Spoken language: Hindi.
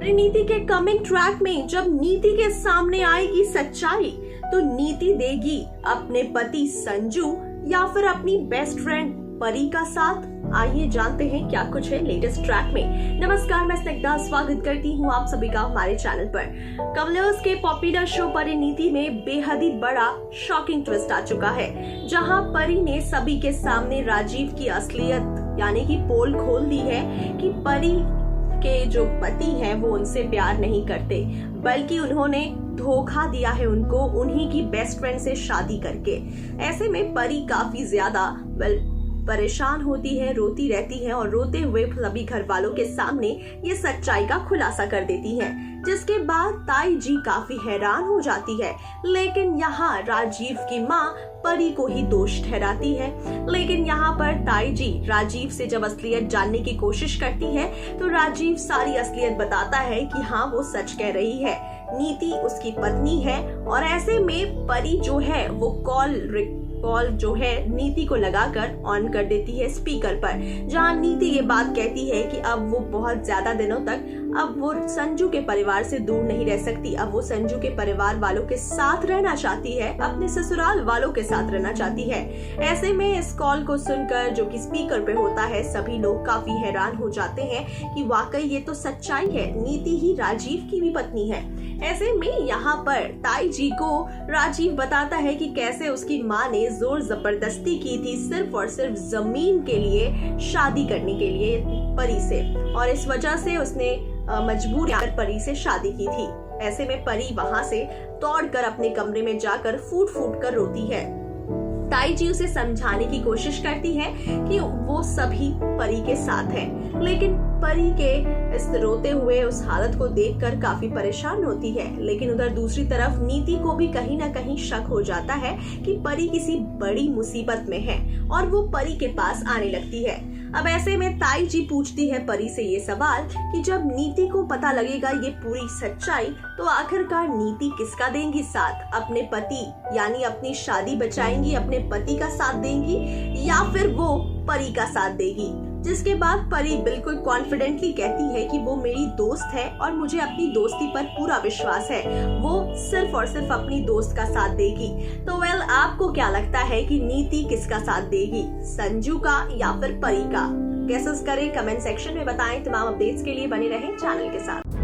परिणीति के कमिंग ट्रैक में जब नीति के सामने आएगी सच्चाई, तो नीति देगी अपने पति संजू या फिर अपनी बेस्ट फ्रेंड परी का साथ। आइए जानते हैं क्या कुछ है लेटेस्ट ट्रैक में। नमस्कार, मैं स्निग्धा स्वागत करती हूँ आप सभी का हमारे चैनल पर। कलर्स के पॉपुलर शो परिणीति में बेहद ही बड़ा शॉकिंग ट्विस्ट आ चुका है, जहां परी ने सभी के सामने राजीव की असलियत यानी कि पोल खोल दी है कि परी के जो पति हैं वो उनसे प्यार नहीं करते, बल्कि उन्होंने धोखा दिया है उनको उन्हीं की बेस्ट फ्रेंड से शादी करके। ऐसे में परी काफी ज्यादा परेशान होती है, रोती रहती है और रोते हुए सभी घर वालों के सामने ये सच्चाई का खुलासा कर देती है, जिसके बाद ताई जी काफी हैरान हो जाती है। लेकिन यहाँ राजीव की माँ परी को ही दोष ठहराती है। लेकिन यहाँ पर ताई जी राजीव से जब असलियत जानने की कोशिश करती है, तो राजीव सारी असलियत बताता है कि हाँ वो सच कह रही है, नीति उसकी पत्नी है। और ऐसे में परी जो है वो कॉल जो है नीति को लगाकर ऑन कर देती है स्पीकर पर, जहां नीति ये बात कहती है कि अब वो बहुत ज्यादा दिनों तक अब वो संजू के परिवार से दूर नहीं रह सकती। अब वो संजू के परिवार वालों के साथ रहना चाहती है, अपने ससुराल वालों के साथ रहना चाहती है। ऐसे में इस कॉल को सुनकर जो कि स्पीकर पे होता है, सभी लोग काफी हैरान हो जाते हैं कि वाकई ये तो सच्चाई है, नीति ही राजीव की भी पत्नी है। ऐसे में यहाँ पर ताई जी को राजीव बताता है कि कैसे उसकी माँ ने जोर जबरदस्ती की थी सिर्फ और सिर्फ जमीन के लिए, शादी करने के लिए परी से, और इस वजह से उसने मजबूर होकर परी से शादी की थी। ऐसे में परी वहां से दौड़कर अपने कमरे में जाकर फूट फूट कर रोती है। ताई जी उसे समझाने की कोशिश करती है कि वो सभी परी के साथ हैं, लेकिन परी के इस रोते हुए उस हालत को देखकर काफी परेशान होती है। लेकिन उधर दूसरी तरफ नीति को भी कहीं न कहीं शक हो जाता है कि परी किसी बड़ी मुसीबत में है और वो परी के पास आने लगती है। अब ऐसे में ताई जी पूछती है परी से ये सवाल कि जब नीति को पता लगेगा ये पूरी सच्चाई, तो आखिरकार नीति किसका देंगी साथ? अपने पति यानी अपनी शादी बचाएंगी, अपने पति का साथ देंगी, या फिर वो परी का साथ देगी? जिसके बाद परी बिल्कुल कॉन्फिडेंटली कहती है कि वो मेरी दोस्त है और मुझे अपनी दोस्ती पर पूरा विश्वास है, वो सिर्फ और सिर्फ अपनी दोस्त का साथ देगी। तो आपको क्या लगता है कि नीति किसका साथ देगी, संजू का या फिर परी का? गेसेस करें, कमेंट सेक्शन में बताएं। तमाम अपडेट्स के लिए बने रहें चैनल के साथ।